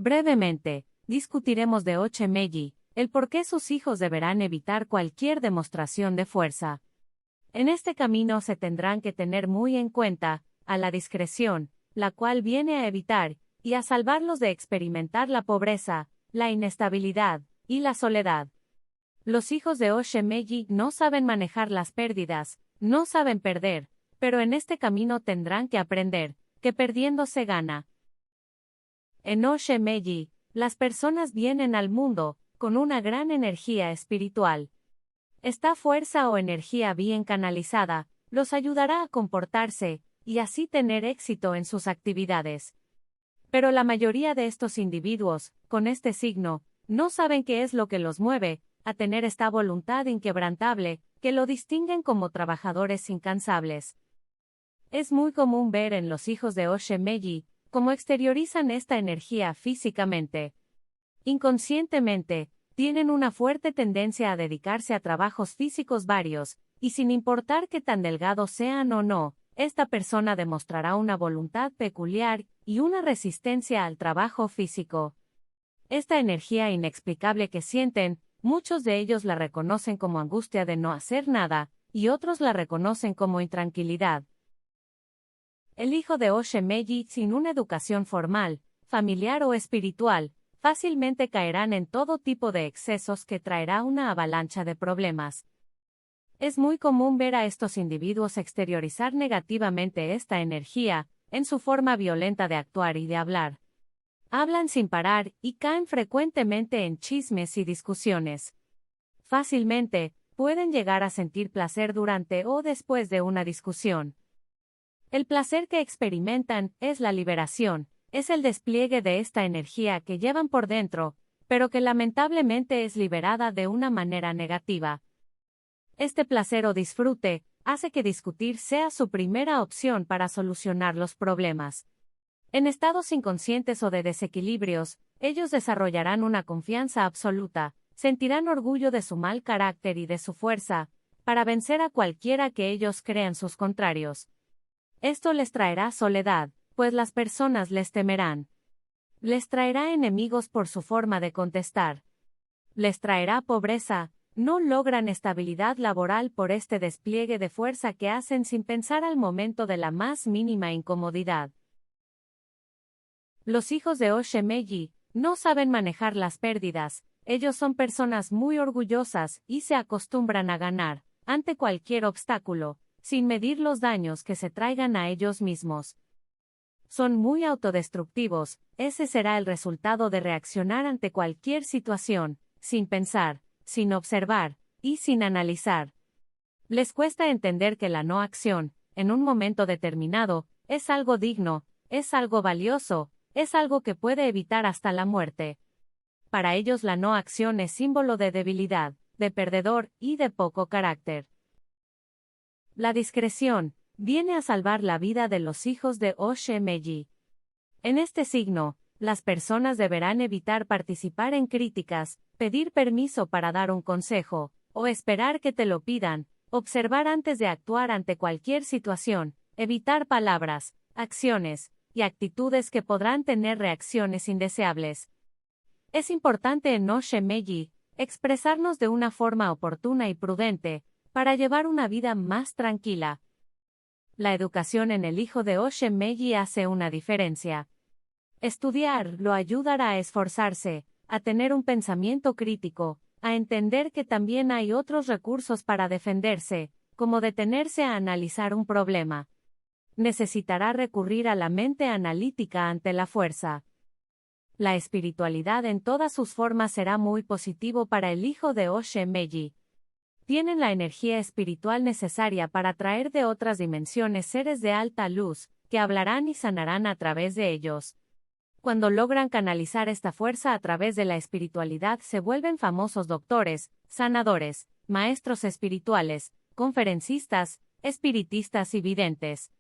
Brevemente, discutiremos de Oshe-Meiji, el por qué sus hijos deberán evitar cualquier demostración de fuerza. En este camino se tendrán que tener muy en cuenta a la discreción, la cual viene a evitar y a salvarlos de experimentar la pobreza, la inestabilidad y la soledad. Los hijos de Oshe-Meiji no saben manejar las pérdidas, no saben perder, pero en este camino tendrán que aprender que perdiendo se gana. En Oshe-Meiji, las personas vienen al mundo con una gran energía espiritual. Esta fuerza o energía bien canalizada los ayudará a comportarse y así tener éxito en sus actividades. Pero la mayoría de estos individuos, con este signo, no saben qué es lo que los mueve a tener esta voluntad inquebrantable que lo distinguen como trabajadores incansables. Es muy común ver en los hijos de Oshe-Meiji cómo exteriorizan esta energía físicamente. Inconscientemente, tienen una fuerte tendencia a dedicarse a trabajos físicos varios, y sin importar qué tan delgados sean o no, esta persona demostrará una voluntad peculiar y una resistencia al trabajo físico. Esta energía inexplicable que sienten, muchos de ellos la reconocen como angustia de no hacer nada, y otros la reconocen como intranquilidad. El hijo de Oshe-Meiji sin una educación formal, familiar o espiritual, fácilmente caerán en todo tipo de excesos que traerá una avalancha de problemas. Es muy común ver a estos individuos exteriorizar negativamente esta energía, en su forma violenta de actuar y de hablar. Hablan sin parar y caen frecuentemente en chismes y discusiones. Fácilmente, pueden llegar a sentir placer durante o después de una discusión. El placer que experimentan es la liberación, es el despliegue de esta energía que llevan por dentro, pero que lamentablemente es liberada de una manera negativa. Este placer o disfrute hace que discutir sea su primera opción para solucionar los problemas. En estados inconscientes o de desequilibrios, ellos desarrollarán una confianza absoluta, sentirán orgullo de su mal carácter y de su fuerza, para vencer a cualquiera que ellos crean sus contrarios. Esto les traerá soledad, pues las personas les temerán. Les traerá enemigos por su forma de contestar. Les traerá pobreza, no logran estabilidad laboral por este despliegue de fuerza que hacen sin pensar al momento de la más mínima incomodidad. Los hijos de Oshe-Meiji no saben manejar las pérdidas, ellos son personas muy orgullosas y se acostumbran a ganar, ante cualquier obstáculo, sin medir los daños que se traigan a ellos mismos. Son muy autodestructivos, ese será el resultado de reaccionar ante cualquier situación, sin pensar, sin observar, y sin analizar. Les cuesta entender que la no acción, en un momento determinado, es algo digno, es algo valioso, es algo que puede evitar hasta la muerte. Para ellos la no acción es símbolo de debilidad, de perdedor y de poco carácter. La discreción viene a salvar la vida de los hijos de Oshe-Meiji. En este signo, las personas deberán evitar participar en críticas, pedir permiso para dar un consejo, o esperar que te lo pidan, observar antes de actuar ante cualquier situación, evitar palabras, acciones y actitudes que podrán tener reacciones indeseables. Es importante en Oshe-Meiji expresarnos de una forma oportuna y prudente, para llevar una vida más tranquila. La educación en el hijo de Oshe-Meiji hace una diferencia. Estudiar lo ayudará a esforzarse, a tener un pensamiento crítico, a entender que también hay otros recursos para defenderse, como detenerse a analizar un problema. Necesitará recurrir a la mente analítica ante la fuerza. La espiritualidad en todas sus formas será muy positivo para el hijo de Oshe-Meiji. Tienen la energía espiritual necesaria para traer de otras dimensiones seres de alta luz, que hablarán y sanarán a través de ellos. Cuando logran canalizar esta fuerza a través de la espiritualidad se vuelven famosos doctores, sanadores, maestros espirituales, conferencistas, espiritistas y videntes.